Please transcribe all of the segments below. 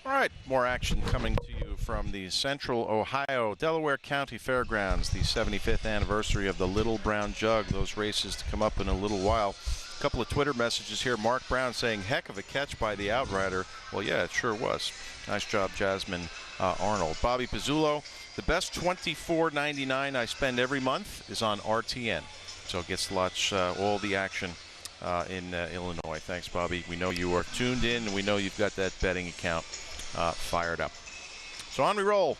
All right, more action coming to you from the Central Ohio Delaware County Fairgrounds, the 75th anniversary of the Little Brown Jug. Those races to come up in a little while. A couple of Twitter messages here. Mark Brown saying, heck of a catch by the Outrider. Well, yeah, it sure was. Nice job, Jasmine Arnold. Bobby Pizzullo, the best $24.99 I spend every month is on RTN. So it gets to watch all the action in Illinois. Thanks, Bobby. We know you are tuned in, and we know you've got that betting account fired up. So on we roll.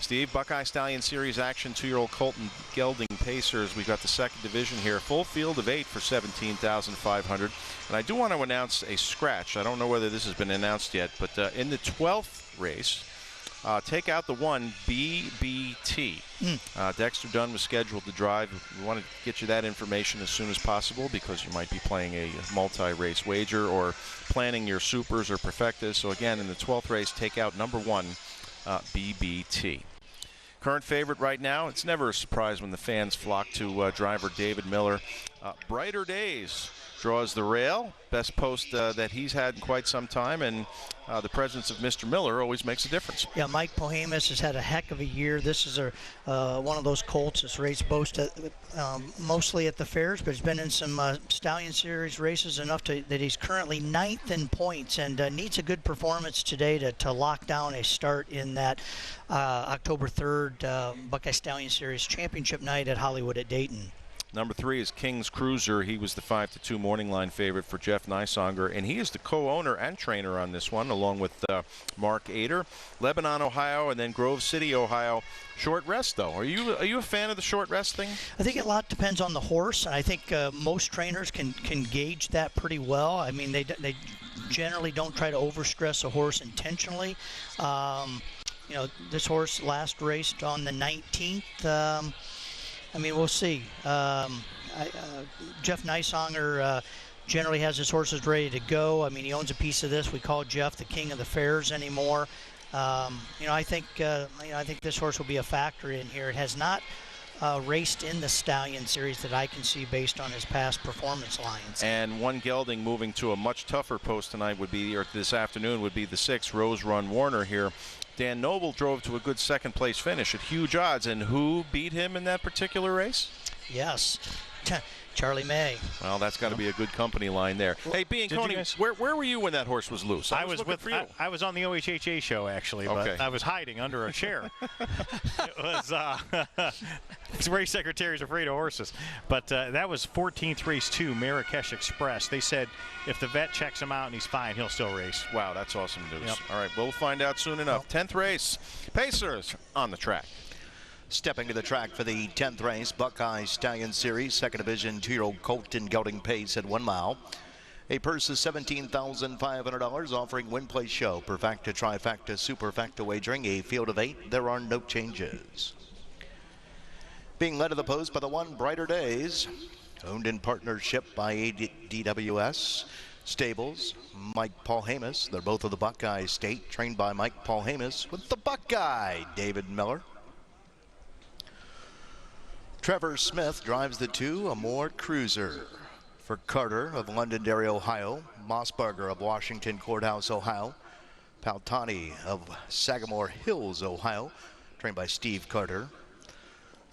Steve, Buckeye Stallion Series action, 2-year-old Colton Gelding Pacers. We've got the second division here. Full field of 8 for $17,500. And I do want to announce a scratch. I don't know whether this has been announced yet, but in the 12th race, take out the 1 BBT. Dexter Dunn was scheduled to drive. We want to get you that information as soon as possible because you might be playing a multi-race wager or planning your supers or perfectas. So again, in the 12th race, take out number 1 BBT. Current favorite right now. It's never a surprise when the fans flock to driver David Miller. Brighter Days draws the rail. Best post that he's had in quite some time, and the presence of Mr. Miller always makes a difference. Yeah, Mike Pohemus has had a heck of a year. This is one of those colts that's raced mostly at the fairs, but he's been in some Stallion Series races enough that he's currently 9th in points and needs a good performance today to lock down a start in that October 3rd Buckeye Stallion Series Championship night at Hollywood at Dayton. Number 3 is King's Cruiser. He was the 5-2 morning line favorite for Jeff Nysonger, and he is the co-owner and trainer on this one, along with Mark Ader. Lebanon, Ohio, and then Grove City, Ohio. Short rest, though. Are you a fan of the short rest thing? I think a lot depends on the horse. I think most trainers can gauge that pretty well. I mean, they generally don't try to overstress a horse intentionally. This horse last raced on the 19th. I mean, we'll see. Jeff Nysonger generally has his horses ready to go. I mean, he owns a piece of this. We call Jeff the king of the fairs anymore. I think this horse will be a factor in here. It has not raced in the Stallion Series that I can see based on his past performance lines. And one gelding moving to a much tougher post tonight this afternoon would be the 6 Rose Run Warner here. Dan Noble drove to a good second-place finish at huge odds. And who beat him in that particular race? Yes, Charlie May. Well, that's got to be a good company line there. Hey, B and Coney, where were you when that horse was loose? I was on the OHHA show, actually, but I was hiding under a chair. It was race secretary's afraid of horses. But that was 14th race 2, Marrakesh Express. They said if the vet checks him out and he's fine, he'll still race. Wow, that's awesome news. Yep. All right, we'll find out soon enough. 10th race, Pacers on the track. Stepping to the track for the 10th race, Buckeye Stallion Series, second division, 2-year-old Colton Gelding Pace at 1 mile. A purse is $17,500, offering win, play, show, perfecta, trifecta, superfecta wagering, a field of 8. There are no changes. Being led to the post by the 1 Brighter Days, owned in partnership by DWS Stables, Mike Pohemus. They're both of the Buckeye State, trained by Mike Pohemus with the Buckeye, David Miller. Trevor Smith drives the 2, Amore Cruiser. For Carter of Londonderry, Ohio, Mossberger of Washington Courthouse, Ohio, Paltani of Sagamore Hills, Ohio, trained by Steve Carter.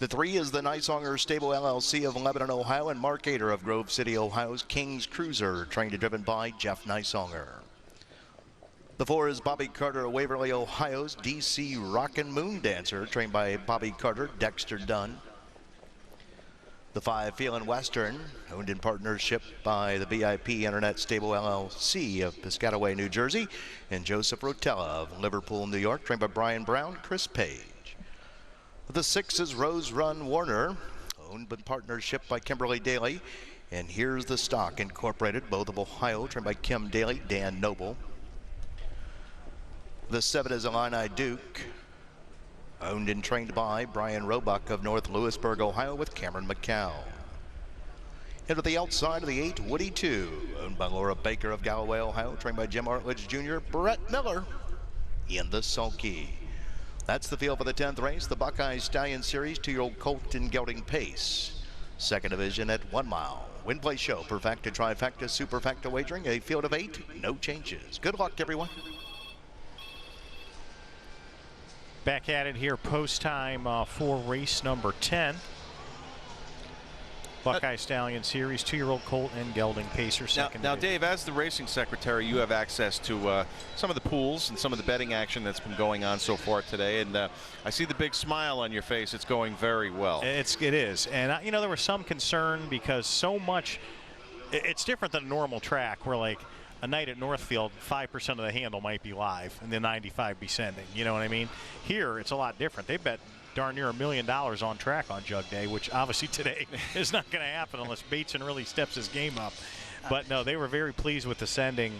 The 3 is the Nysonger Stable LLC of Lebanon, Ohio, and Mark Ader of Grove City, Ohio's King's Cruiser, trained and driven by Jeff Nysonger. The 4 is Bobby Carter of Waverly, Ohio's DC Rockin' Moon Dancer, trained by Bobby Carter, Dexter Dunn. The 5, Feelin' Western, owned in partnership by the VIP Internet Stable LLC of Piscataway, New Jersey, and Joseph Rotella of Liverpool, New York, trained by Brian Brown, Chris Page. The 6 is Rose Run Warner, owned in partnership by Kimberly Daly, and Here's the Stock Incorporated, both of Ohio, trained by Kim Daly, Dan Noble. The 7 is Illini Duke, owned and trained by Brian Roebuck of North Lewisburg, Ohio, with Cameron McCow. Into the outside of the 8, Woody 2, owned by Laura Baker of Galloway, Ohio, trained by Jim Artledge Jr., Brett Miller in the sulky. That's the field for the 10th race, the Buckeye Stallion Series, 2-year-old Colton Gelding Pace. Second division at 1 mile. Win, play, show, perfecta, trifecta, superfecta wagering, a field of 8, no changes. Good luck, everyone. Back at it here, post time for race number 10. Buckeye Stallion Series, 2-year-old colt and gelding pacer second. Now, Dave, as the racing secretary, you have access to some of the pools and some of the betting action that's been going on so far today. And I see the big smile on your face. It's going very well. It is. And, you know, there was some concern because so much, it's different than a normal track where, like, a night at Northfield, 5% of the handle might be live and the 95 be sending. You know what I mean? Here, it's a lot different. They bet darn near $1 million on track on Jug Day, which obviously today is not going to happen unless Bateson really steps his game up. But no, they were very pleased with the sending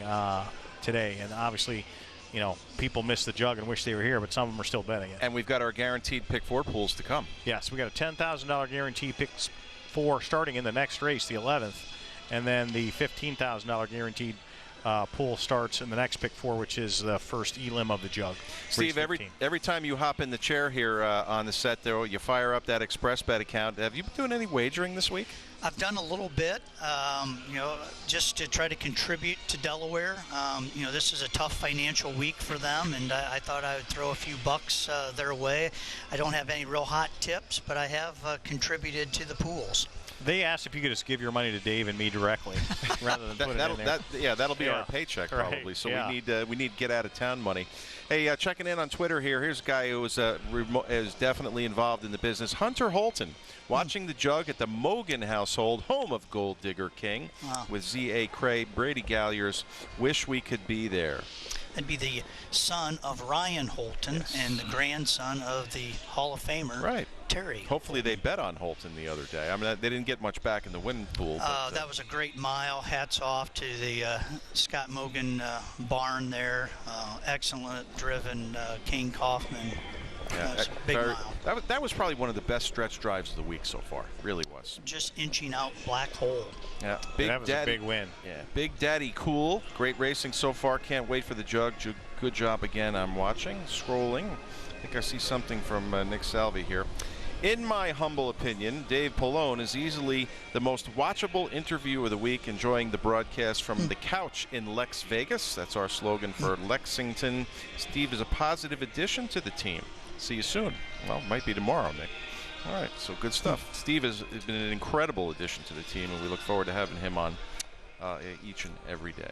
today, and obviously, you know, people miss the Jug and wish they were here, but some of them are still betting it. And we've got our guaranteed pick 4 pools to come. Yes, we got a $10,000 guarantee pick 4 starting in the next race, the 11th, and then the $15,000 guaranteed pool starts in the next pick 4, which is the first elim of the Jug. Steve, every time you hop in the chair here on the set, there you fire up that Express Bet account. Have you been doing any wagering this week? I've done a little bit, you know, just to try to contribute to Delaware. You know, this is a tough financial week for them, and I thought I would throw a few bucks their way. I don't have any real hot tips, but I have contributed to the pools. They asked if you could just give your money to Dave and me directly, rather than put it in there. That'll be our paycheck probably. Right. So we need get out of town money. Hey, checking in on Twitter here. Here's a guy who is definitely involved in the business. Hunter Holton, watching the Jug at the Mogan household, home of Gold Digger King, with Z.A. Cray, Brady Galliers. Wish we could be there. That'd be the son of Ryan Holton and the grandson of the Hall of Famer, Terry. Hopefully they bet on Holton the other day. I mean, they didn't get much back in the win pool. That was a great mile. Hats off to the Scott Mogan barn there. Excellent driven King Kaufman. Yeah, big mile. That was probably one of the best stretch drives of the week so far. Really was. Just inching out Black Hole. Yeah, that was a big win. Yeah, Big Daddy Cool. Great racing so far. Can't wait for the Jug. Good job again. I'm watching, scrolling. I think I see something from Nick Salvi here. In my humble opinion, Dave Pallone is easily the most watchable interview of the week, enjoying the broadcast from the couch in Lex Vegas. That's our slogan for Lexington. Steve is a positive addition to the team. See you soon. Well, might be tomorrow, Nick. All right, so good stuff. Steve has been an incredible addition to the team, and we look forward to having him on each and every day.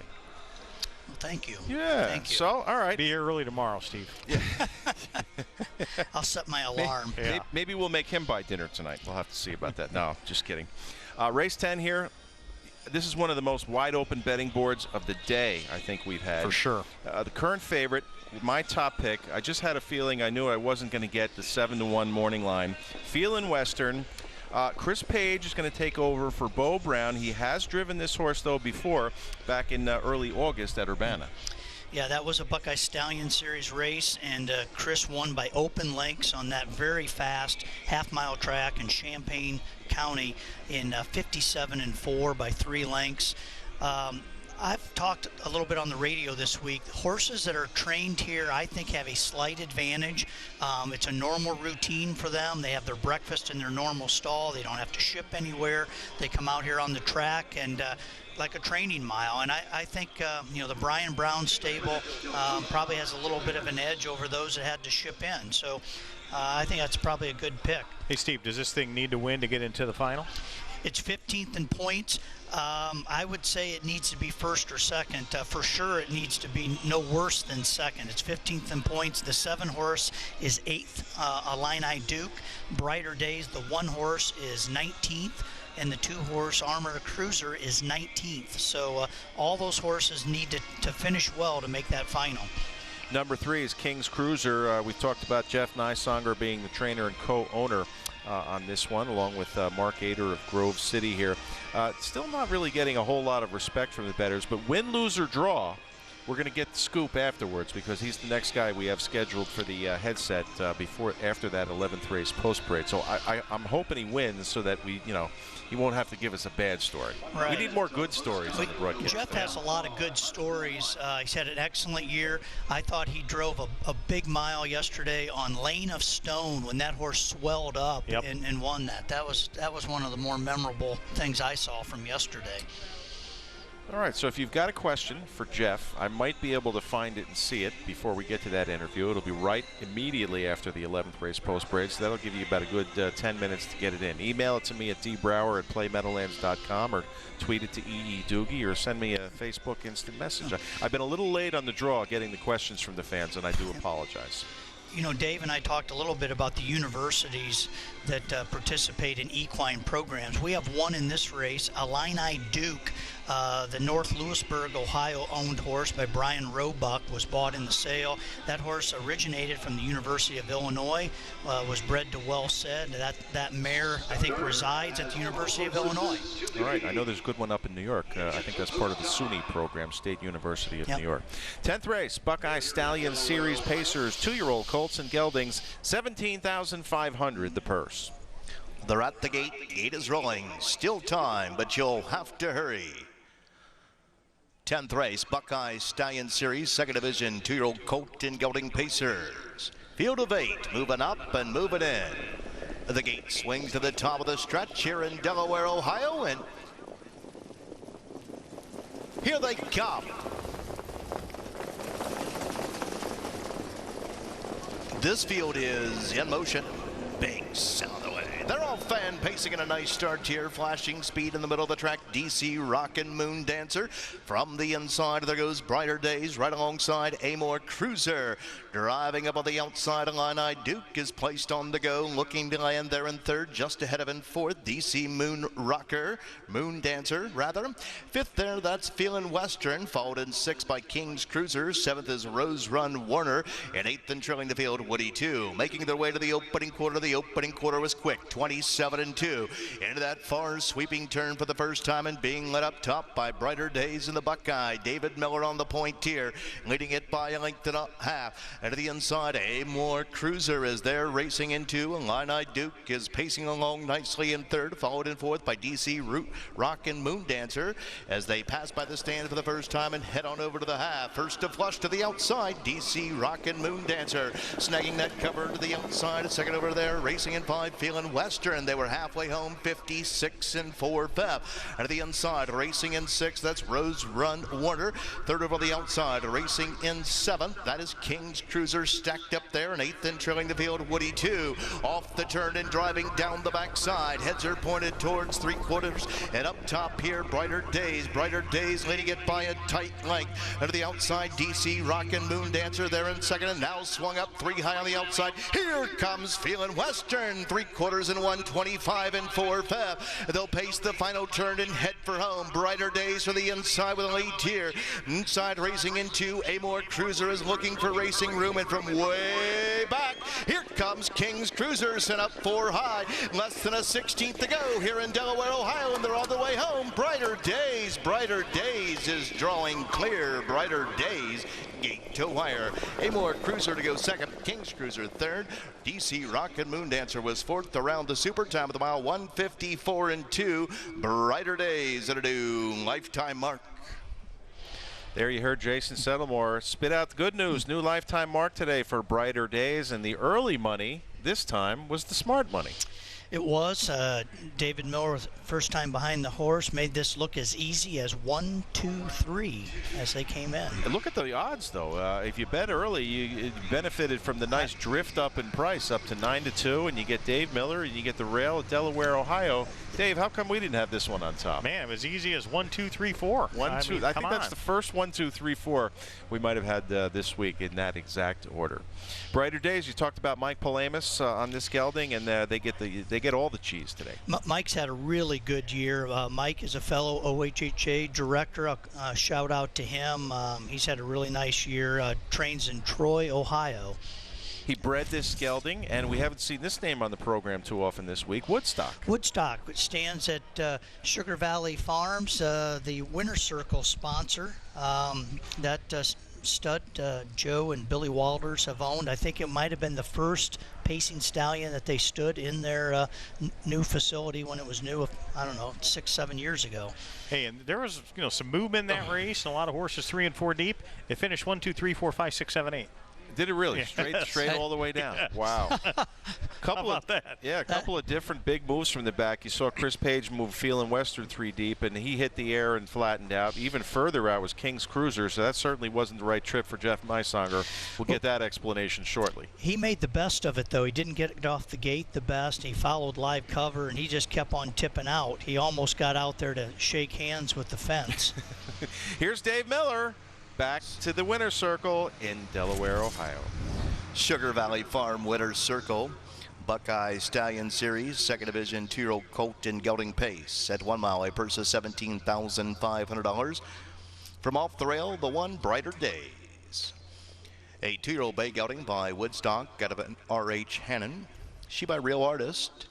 Well, thank you. Yeah. Thank you. So, all right. Be here early tomorrow, Steve. Yeah. I'll set my alarm. Maybe we'll make him buy dinner tonight. We'll have to see about that. No, just kidding. Race 10 here. This is one of the most wide-open betting boards of the day I think we've had. For sure. The current favorite, my top pick, I just had a feeling I knew I wasn't going to get the 7-1 morning line. Feelin' Western. Chris Page is going to take over for Bo Brown. He has driven this horse, though, before, back in early August at Urbana. Yeah, that was a Buckeye Stallion Series race, and Chris won by open lengths on that very fast half-mile track in Champaign County in 57-4 by 3 lengths. I've talked a little bit on the radio this week. Horses that are trained here, I think, have a slight advantage. It's a normal routine for them. They have their breakfast in their normal stall. They don't have to ship anywhere. They come out here on the track and like a training mile. And I think, you know, the Brian Brown stable probably has a little bit of an edge over those that had to ship in. So I think that's probably a good pick. Hey, Steve, does this thing need to win to get into the final? It's 15th in points. I would say it needs to be first or second. For sure, it needs to be no worse than second. It's 15th in points. The 7 horse is 8th, Illini Duke. Brighter Days, the 1 horse is 19th, and the 2 horse Armor Cruiser is 19th. So all those horses need to finish well to make that final. Number 3 is King's Cruiser. We've talked about Jeff Nysonger being the trainer and co-owner on this one, along with Mark Ader of Grove City here. Still not really getting a whole lot of respect from the bettors, but win, lose, or draw, we're going to get the scoop afterwards because he's the next guy we have scheduled for the headset after that 11th race post-parade. So I'm hoping he wins so that we, you know, he won't have to give us a bad story. Right. We need more good stories on the broadcast. Jeff has a lot of good stories. He's had an excellent year. I thought he drove a big mile yesterday on Lane of Stone when that horse swelled up and won that. That was one of the more memorable things I saw from yesterday. All right, so if you've got a question for Jeff, I might be able to find it and see it before we get to that interview. It'll be right immediately after the 11th race post-parade, so that'll give you about a good 10 minutes to get it in. Email it to me at dbrower@playmeadowlands.com or tweet it to EE Doogie or send me a Facebook instant message. I've been a little late on the draw getting the questions from the fans, and I do apologize. You know, Dave and I talked a little bit about the universities that participate in equine programs. We have one in this race, Illini Duke. The North Lewisburg, Ohio owned horse by Brian Roebuck was bought in the sale. That horse originated from the University of Illinois, was bred to Well Said. That mare, I think, resides at the University of Illinois. All right, I know there's a good one up in New York. I think that's part of the SUNY program, State University of New York. 10th race, Buckeye Stallion Series Pacers, 2-year-old colts and geldings, $17,500 the purse. They're at the gate. Gate is rolling. Still time, but you'll have to hurry. 10th race, Buckeye Stallion Series, 2nd Division, 2-year-old colt and gelding Pacers. Field of 8, moving up and moving in. The gate swings to the top of the stretch here in Delaware, Ohio, and here they come. This field is in motion. Banks out of the way. They're all fan pacing in a nice start here. Flashing speed in the middle of the track. DC Rockin' Moon Dancer. From the inside, there goes Brighter Days right alongside Amor Cruiser. Driving up on the outside, Illini Duke is placed on the go. Looking to land there in third, just ahead of in fourth. DC Moon Dancer, rather. Fifth there, that's Feelin' Western. Followed in sixth by King's Cruiser. Seventh is Rose Run Warner. And eighth and trailing the field, Woody 2. Making their way to the opening quarter. The opening quarter was quick, 27-2. Into that far sweeping turn for the first time and being led up top by Brighter Days in the Buckeye. David Miller on the point here, leading it by a length and a half. And to the inside, Amor Cruiser is there racing into. Illini Duke is pacing along nicely in third, followed in fourth by DC Rockin' Moon Dancer as they pass by the stand for the first time and head on over to the half. First to flush to the outside, DC Rockin' Moon Dancer snagging that cover to the outside. A second over there, racing in five, Feelin' Western. They were halfway home, 56-4 Feb. And to the inside, racing in sixth, that's Rose Run Warner. Third over the outside, racing in seventh, that is King's Cruiser stacked up there. And eighth and trailing the field, Woody 2. Off the turn and driving down the backside. Heads are pointed towards three quarters. And up top here, Brighter Days. Brighter Days leading it by a tight length. And to the outside, DC Rockin' Moon Dancer there in second. And now swung up 3 high on the outside. Here comes Feelin' Western. 3 quarters and 125-4 Feb. They'll pace the final turn and head for home. Brighter Days for the inside with a lead here. Inside racing into Amor Cruiser is looking for racing room, and from way back, here comes King's Cruiser, sent up 4 high. Less than a 16th to go here in Delaware, Ohio, and they're on the way home. Brighter Days is drawing clear. Brighter Days, gate to wire. Amor Cruiser to go second. King's Cruiser third. DC Rockin' Moon Dancer was fourth around the super time of the mile, 154-2. Brighter Days at a new lifetime mark. There you heard Jason Settlemore spit out the good news. New lifetime mark today for Brighter Days, and the early money this time was the smart money. It was. David Miller, first time behind the horse, made this look as easy as 1, 2, 3 as they came in. And look at the odds, though. If you bet early, you benefited from the nice drift up in price, up to 9-2, and you get Dave Miller, and you get the rail at Delaware, Ohio. Dave, how come we didn't have this one on top? Man, it was easy as 1, 2, 3, 4. I think that's the first 1, 2, 3, 4 we might have had this week in that exact order. Brighter Days. You talked about Mike Palamas on this gelding, and they get all the cheese today. Mike's had a really good year. Mike is a fellow OHHA director. Shout out to him. He's had a really nice year. Trains in Troy, Ohio. He bred this gelding, and we haven't seen this name on the program too often this week, Woodstock. Woodstock, which stands at Sugar Valley Farms, the Winter Circle sponsor. That stud Joe and Billy Walters have owned. I think it might have been the first pacing stallion that they stood in their new facility when it was new, I don't know, 6-7 years ago. Hey, and there was some movement in that race, and a lot of horses 3 and 4 deep. It finished 1, 2, 3, 4, 5, 6, 7, 8. Did it really? Straight all the way down. Yeah. Wow. How about that? Yeah, a couple of different big moves from the back. You saw Chris Page move Phelan Western 3 deep, and he hit the air and flattened out. Even further out was King's Cruiser, so that certainly wasn't the right trip for Jeff Meisanger. We'll get that explanation shortly. He made the best of it, though. He didn't get it off the gate the best. He followed live cover, and he just kept on tipping out. He almost got out there to shake hands with the fence. Here's Dave Miller back to the winner's circle in Delaware, Ohio. Sugar Valley Farm Winner's Circle. Buckeye Stallion Series, second division, 2-year-old colt in gelding pace. At 1 mile, a purse of $17,500. From off the rail, the one Brighter Days. A 2-year-old bay gelding by Woodstock out of an R.H. Hannon. She by Real Artist.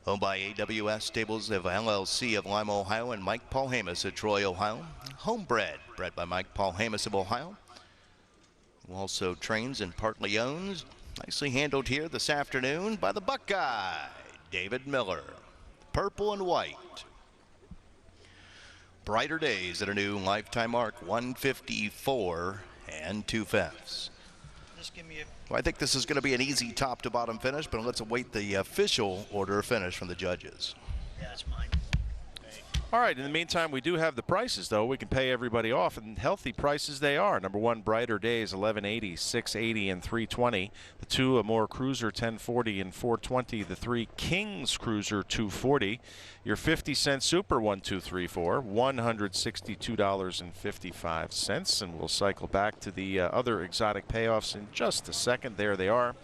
Owned by AWS Stables of LLC of Lima, Ohio, and Mike Paul Hamas of Troy, Ohio. Homebred, bred by Mike Paul Hamas of Ohio. Who also trains and partly owns. Nicely handled here this afternoon by the Buckeye, David Miller. Purple and white. Brighter Days at a new lifetime mark, 154 and 2/5. Just give me a Well, I think this is going to be an easy top to bottom finish, but let's await the official order of finish from the judges. Yeah, it's mine. All right, in the meantime, we do have the prices, though. We can pay everybody off, and healthy prices they are. Number one, Brighter Days, $11.80, $6.80, and $3.20. The two, Amore Cruiser, $10.40 and $4.20. The three, King's Cruiser, $2.40. Your 50-cent Super, 1, 2, 3, 4, $162.55. And we'll cycle back to the other exotic payoffs in just a second. There they are.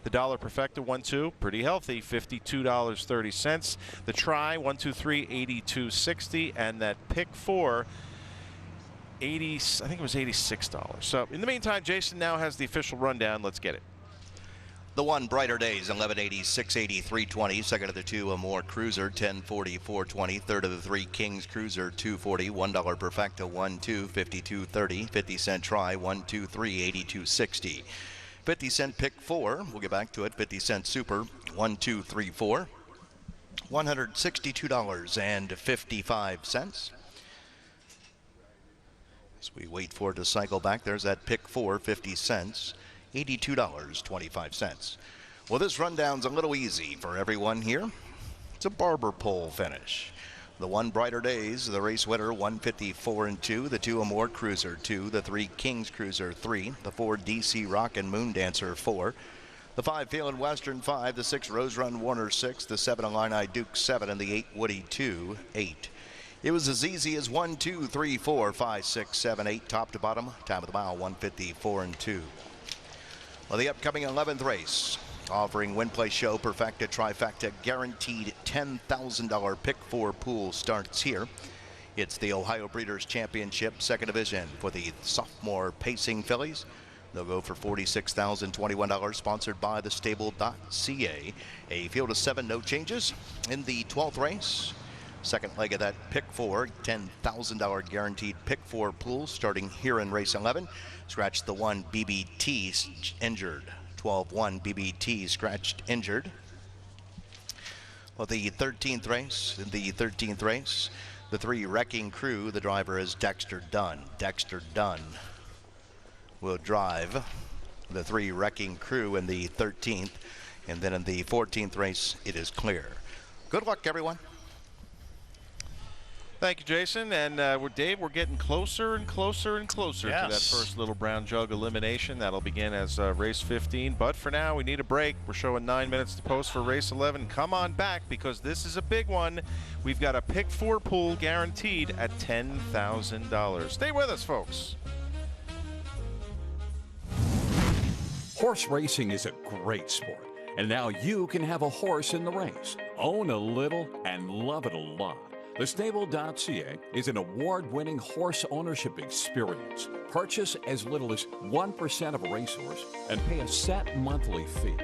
The Dollar Perfecta 1-2, pretty healthy, $52.30. The Try 1-2-3, $82.60, and that Pick 4, I think it was $86. So in the meantime, Jason now has the official rundown. Let's get it. The one, Brighter Days, $11.80, $6.80, $3.20. Second of the two, Amore Cruiser, $10.40, $4.20. Third of the three, King's Cruiser, $2.40. $1 Perfecta 1-2, $52.30. 50-cent Try 1-2-3, $82.60. 50-cent Pick 4, we'll get back to it. 50-cent Super, 1, 2, 3, 4, $162.55. As we wait for it to cycle back, there's that Pick 4, 50 cents, $82.25. Well, this rundown's a little easy for everyone here. It's a barber pole finish. The one, Brighter Days, the race winner, 154 and 2. The two, Amore Cruiser, 2. The three, King's Cruiser, 3. The 4, DC Rockin' Moon Dancer, 4. The 5, Phelan Western, 5. The 6, Rose Run Warner, 6. The 7, Illini Duke, 7. And the 8, Woody 2, 8. It was as easy as 1, 2, 3, 4, 5, 6, 7, 8, top to bottom. Time of the mile, 154 and 2. Well, the upcoming 11th race, offering Win Play Show Perfecta Trifecta guaranteed $10,000 Pick 4 pool starts here. It's the Ohio Breeders' Championship, second division for the sophomore pacing fillies. They'll go for $46,021, sponsored by the Stable.ca. A field of 7, no changes. In the 12th race, second leg of that Pick 4, $10,000 guaranteed Pick 4 pool starting here in race 11. Scratch the 1, BBT injured. 12-1, BBT scratched injured. Well, the 13th race, the 3, Wrecking Crew, the driver is Dexter Dunn. Dexter Dunn will drive the 3, Wrecking Crew in the 13th. And then in the 14th race, it is clear. Good luck, everyone. Thank you, Jason. And Dave, we're getting closer and closer and closer to that first Little Brown Jug elimination. That'll begin as race 15. But for now, we need a break. We're showing 9 minutes to post for race 11. Come on back, because this is a big one. We've got a Pick 4 pool guaranteed at $10,000. Stay with us, folks. Horse racing is a great sport, and now you can have a horse in the race. Own a little and love it a lot. The Stable.ca is an award-winning horse ownership experience. Purchase as little as 1% of a racehorse and pay a set monthly fee.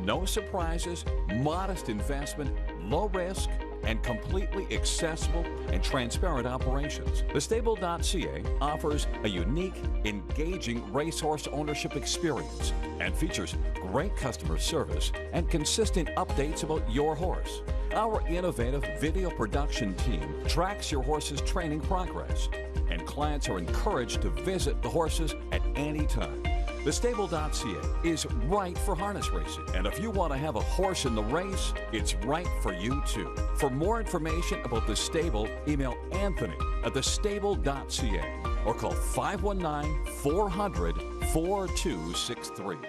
No surprises, modest investment, low risk, and completely accessible and transparent operations. The Stable.ca offers a unique, engaging racehorse ownership experience and features great customer service and consistent updates about your horse. Our innovative video production team tracks your horse's training progress, and clients are encouraged to visit the horses at any time. Thestable.ca is right for harness racing. And if you want to have a horse in the race, it's right for you too. For more information about The Stable, email Anthony at thestable.ca or call 519-400-4263.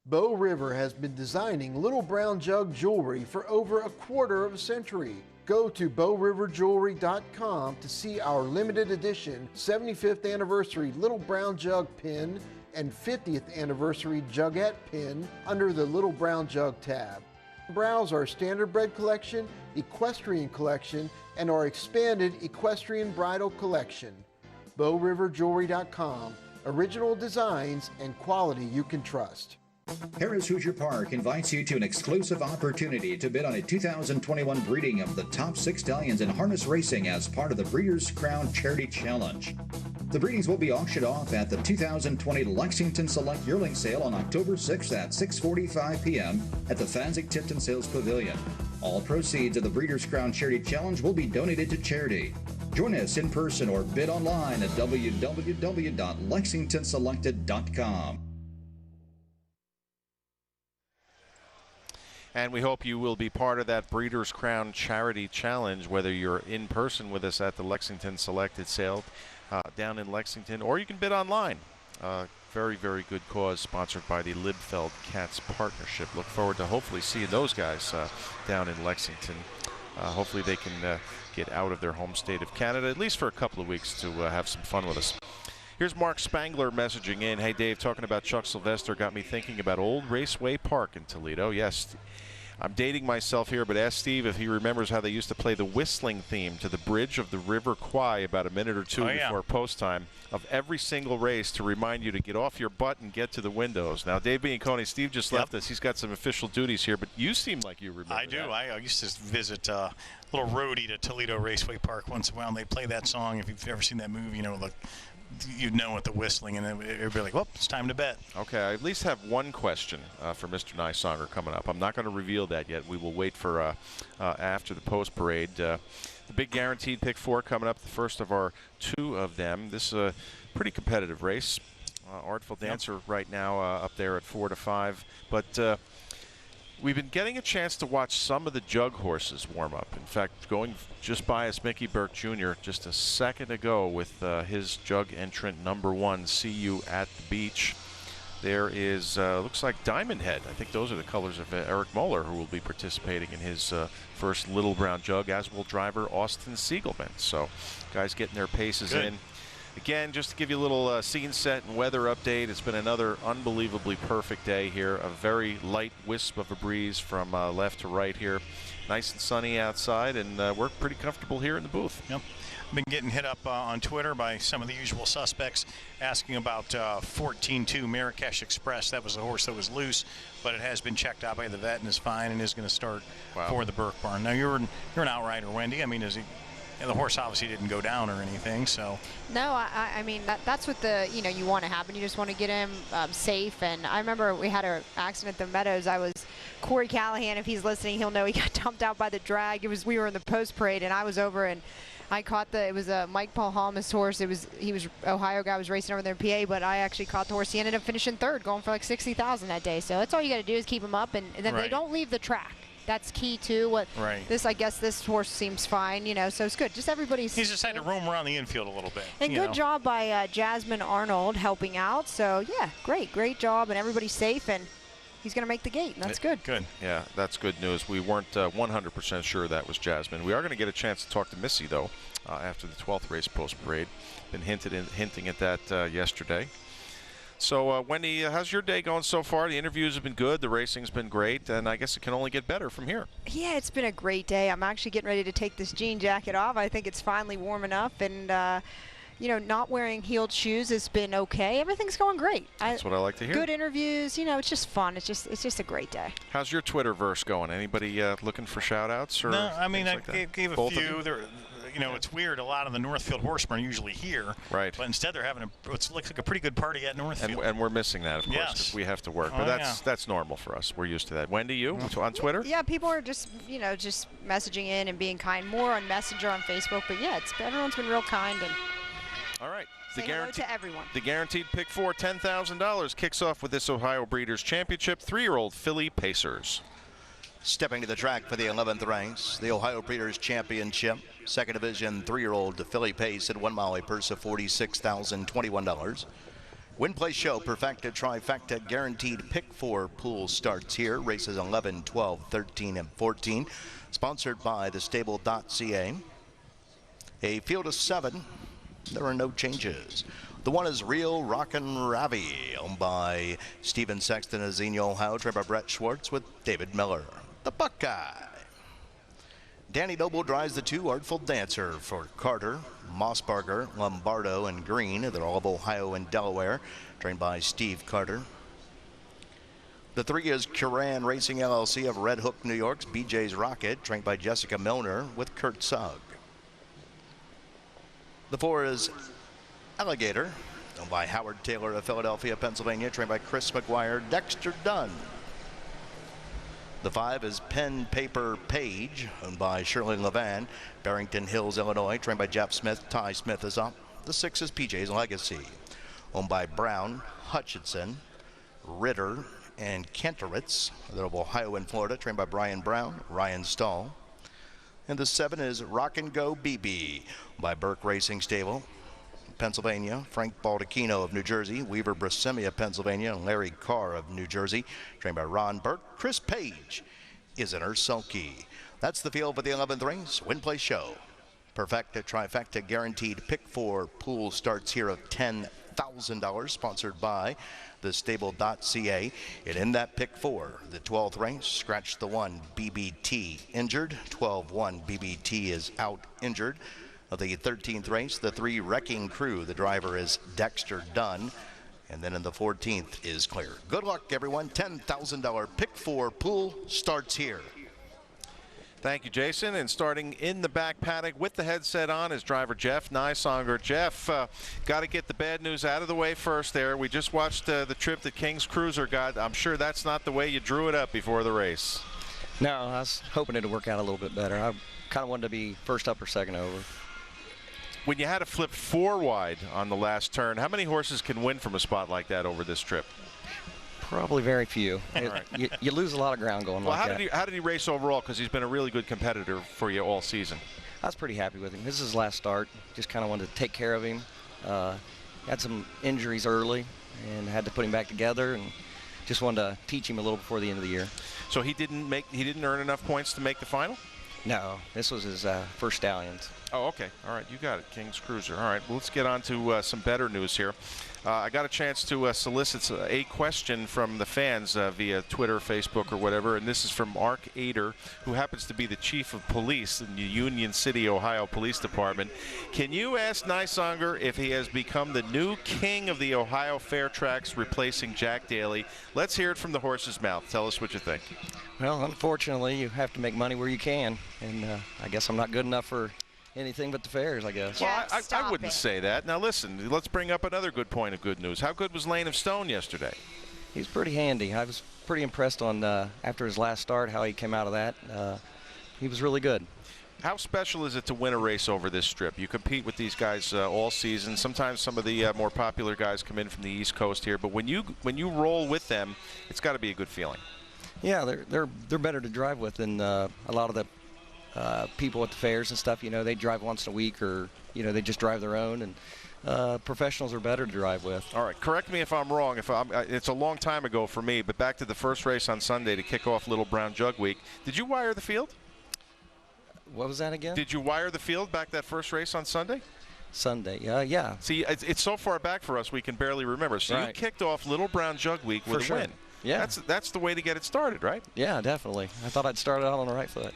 Bow River has been designing Little Brown Jug jewelry for over a quarter of a century. Go to bowriverjewelry.com to see our limited edition 75th anniversary Little Brown Jug pin and 50th anniversary Jugette pin under the Little Brown Jug tab. Browse our Standardbred collection, Equestrian collection, and our expanded Equestrian Bridal collection. bowriverjewelry.com, original designs and quality you can trust. Harris Hoosier Park invites you to an exclusive opportunity to bid on a 2021 breeding of the top 6 stallions in harness racing as part of the Breeders' Crown Charity Challenge. The breedings will be auctioned off at the 2020 Lexington Select Yearling Sale on October 6th at 6:45 p.m. at the Fazig-Tipton Sales Pavilion. All proceeds of the Breeders' Crown Charity Challenge will be donated to charity. Join us in person or bid online at www.lexingtonselected.com. And we hope you will be part of that Breeders' Crown Charity Challenge, whether you're in person with us at the Lexington Selected Sale down in Lexington, or you can bid online. Very, very good cause, sponsored by the Liebfeld Cats Partnership. Look forward to hopefully seeing those guys down in Lexington. Hopefully they can get out of their home state of Canada, at least for a couple of weeks, to have some fun with us. Here's Mark Spangler messaging in. Hey, Dave, talking about Chuck Sylvester got me thinking about Old Raceway Park in Toledo. Yes, I'm dating myself here, but ask Steve if he remembers how they used to play the whistling theme to the bridge of the River Kwai about a minute or two before post time of every single race to remind you to get off your butt and get to the windows. Now, Dave Bianconi, Steve just left us. He's got some official duties here, but you seem like you remember I do. that. I used to visit a little roadie to Toledo Raceway Park once in a while, and they play that song. If you've ever seen that movie, you know, you'd know with the whistling, and then it'd be like, well, it's time to bet. Okay, I at least have one question for Mr. Nysonger coming up. I'm not going to reveal that yet. We will wait for after the post parade. The big guaranteed pick 4 coming up, the first of our 2 of them. This is a pretty competitive race. Artful Dancer right now up there at 4 to 5, but we've been getting a chance to watch some of the jug horses warm up. In fact, going just by us, Mickey Burke Jr. just a second ago with his jug entrant number 1, See You at the Beach. There is, looks like Diamond Head. I think those are the colors of Eric Moeller, who will be participating in his first Little Brown Jug, as will driver Austin Siegelman. So guys getting their paces in. Again, just to give you a little scene set and weather update, it's been another unbelievably perfect day here. A very light wisp of a breeze from left to right here. Nice and sunny outside, and we're pretty comfortable here in the booth. Yep. Been getting hit up on Twitter by some of the usual suspects asking about 14-2 Marrakesh Express. That was a horse that was loose, but it has been checked out by the vet and is fine and is going to start for the Burke Barn. Now, you're an outrider, Wendy. I mean, is he... And the horse obviously didn't go down or anything, so. No, I mean, that's what you want to happen. You just want to get him safe. And I remember we had an accident at the Meadows. Corey Callahan, if he's listening, he'll know he got dumped out by the drag. We were in the post parade, and I was over, and I caught it was a Mike Paul Halmas horse. He was Ohio guy, was racing over there in PA, but I actually caught the horse. He ended up finishing 3rd, going for like 60,000 that day. So that's all you got to do is keep him up, and then they don't leave the track. That's key too. I guess this horse seems fine, so it's good. Just everybody's. He's just had to roam around the infield a little bit. And good job by Jasmine Arnold helping out. So yeah, great job, and everybody's safe, and he's going to make the gate. And that's good. Good. Yeah, that's good news. We weren't 100% sure that was Jasmine. We are going to get a chance to talk to Missy though after the 12th race post parade. Been hinting at that yesterday. So, Wendy, how's your day going so far? The interviews have been good. The racing's been great. And I guess it can only get better from here. Yeah, it's been a great day. I'm actually getting ready to take this jean jacket off. I think it's finally warming up. And, not wearing heeled shoes has been okay. Everything's going great. That's what I like to hear. Good interviews. It's just fun. It's just a great day. How's your Twitterverse going? Anybody looking for shout-outs? Or no, I mean, I like gave a few. It's weird. A lot of the Northfield horsemen are usually here. Right. But instead they're having it looks like a pretty good party at Northfield. And we're missing that, of course, because we have to work. But that's normal for us. We're used to that. Wendy, you on Twitter? Yeah, people are just, just messaging in and being kind. More on Messenger on Facebook. But, yeah, everyone's been real kind. And all right. Say hello to everyone. The guaranteed pick 4, $10,000 kicks off with this Ohio Breeders' Championship. 3-year-old Philly Pacers. Stepping to the track for the 11th ranks, the Ohio Breeders' Championship. Second division, 3-year-old Philly Pace at 1 mile, a purse of $46,021. Win, play, show, perfecta, trifecta, guaranteed pick 4 pool starts here. Races 11, 12, 13, and 14. Sponsored by thestable.ca. A field of 7. There are no changes. The one is Real Rockin' Ravi, owned by Steven Sexton of Xenia, Ohio, trained by Brett Schwartz with David Miller. The Buckeye. Danny Noble drives the 2, Artful Dancer, for Carter, Mossbarger, Lombardo, and Green. They're all of Ohio and Delaware, trained by Steve Carter. The 3 is Curran Racing LLC of Red Hook, New York's BJ's Rocket, trained by Jessica Milner with Kurt Sugg. The 4 is Alligator, owned by Howard Taylor of Philadelphia, Pennsylvania, trained by Chris McGuire, Dexter Dunn. The 5 is Pen Paper Page, owned by Shirley Levan, Barrington Hills, Illinois, trained by Jeff Smith. Ty Smith is up. The 6 is PJ's Legacy, owned by Brown, Hutchinson, Ritter, and Kenteritz. They're of Ohio and Florida, trained by Brian Brown, Ryan Stahl. And the 7 is Rock and Go BB by Burke Racing Stable, Pennsylvania. Frank Baldacchino of New Jersey, Weaver Brasimi of Pennsylvania, and Larry Carr of New Jersey, trained by Ron Burke. Chris Page is in her sulky. That's the field for the 11th race. Win, play, show. Perfecta, trifecta, guaranteed pick 4 pool starts here of $10,000, sponsored by thestable.ca. And in that pick 4, the 12th race, scratch the 1, BBT injured. 12-1, BBT is out injured. Of the 13th race, the 3 Wrecking Crew. The driver is Dexter Dunn. And then in the 14th is clear. Good luck, everyone. $10,000 pick 4 pool starts here. Thank you, Jason. And starting in the back paddock with the headset on is driver Jeff Nysonger. Jeff, got to get the bad news out of the way first there. We just watched the trip that King's Cruiser got. I'm sure that's not the way you drew it up before the race. No, I was hoping it would work out a little bit better. I kind of wanted to be first up or second over. When you had to flip 4 wide on the last turn, how many horses can win from a spot like that over this trip? Probably very few. You lose a lot of ground going like that. How did he race overall? Because he's been a really good competitor for you all season. I was pretty happy with him. This is his last start. Just kind of wanted to take care of him. Had some injuries early and had to put him back together, and just wanted to teach him a little before the end of the year. So he didn't earn enough points to make the final? No, this was his first Stallions. Oh, okay. All right, you got it, King's Cruiser. All right, well, let's get on to some better news here. I got a chance to solicit a question from the fans via Twitter, Facebook, or whatever, and this is from Mark Ader, who happens to be the chief of police in the Union City, Ohio Police Department. Can you ask Nysonger if he has become the new king of the Ohio Fair Tracks, replacing Jack Daly? Let's hear it from the horse's mouth. Tell us what you think. Well, unfortunately, you have to make money where you can, and I guess I'm not good enough for anything but the fairs, I guess. Well, I wouldn't say that. Now, listen, let's bring up another good point of good news. How good was Lane of Stone yesterday? He was pretty handy. I was pretty impressed on after his last start, how he came out of that. He was really good. How special is it to win a race over this strip? You compete with these guys all season. Sometimes some of the more popular guys come in from the East Coast here, but when you roll with them, it's got to be a good feeling. Yeah, they're better to drive with than a lot of the people at the fairs and stuff. You know, they drive once a week, or they just drive their own, and professionals are better to drive with. All right, correct me if I'm wrong. It's a long time ago for me, but back to the first race on Sunday to kick off Little Brown Jug Week. Did you wire the field? What was that again? Did you wire the field back that first race on Sunday? Sunday, yeah. See, it's so far back for us we can barely remember. So right. You kicked off Little Brown Jug Week with a win. Yeah, that's the way to get it started, right? Yeah, definitely. I thought I'd started out on the right foot.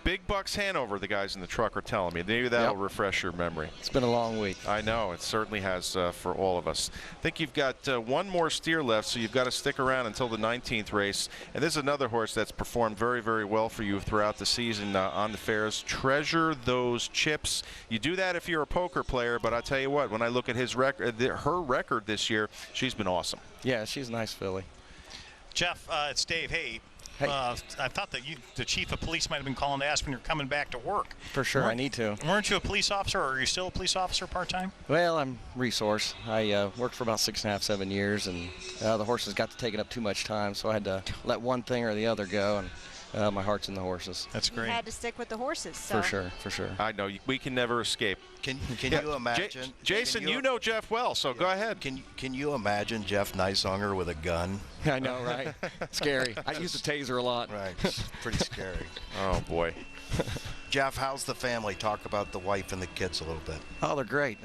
Big Bucks Hanover, the guys in the truck are telling me. Maybe that'll refresh your memory. It's been a long week. I know, it certainly has for all of us. I think you've got one more steer left, so you've got to stick around until the 19th race. And this is another horse that's performed very, very well for you throughout the season on the fairs. Treasure Those Chips. You do that if you're a poker player, but I'll tell you what, when I look at her record this year, she's been awesome. Yeah, she's a nice filly. Jeff, it's Dave. Hey, Hey. I thought that the chief of police might have been calling to ask when you're coming back to work. For sure, I need to. Weren't you a police officer, or are you still a police officer part-time? Well, I'm resource. I worked for about 6.5, 7 years, and the horses got to taking up too much time, so I had to let one thing or the other go, and my heart's in the horses. That's great. You had to stick with the horses. So. For sure. I know we can never escape. Can you imagine? Jason, you know Jeff well, so go ahead. Can you imagine Jeff Neishunger with a gun? I know, right? Scary. I use the taser a lot. Right. Pretty scary. Oh boy. Jeff, how's the family? Talk about the wife and the kids a little bit. Oh, they're great.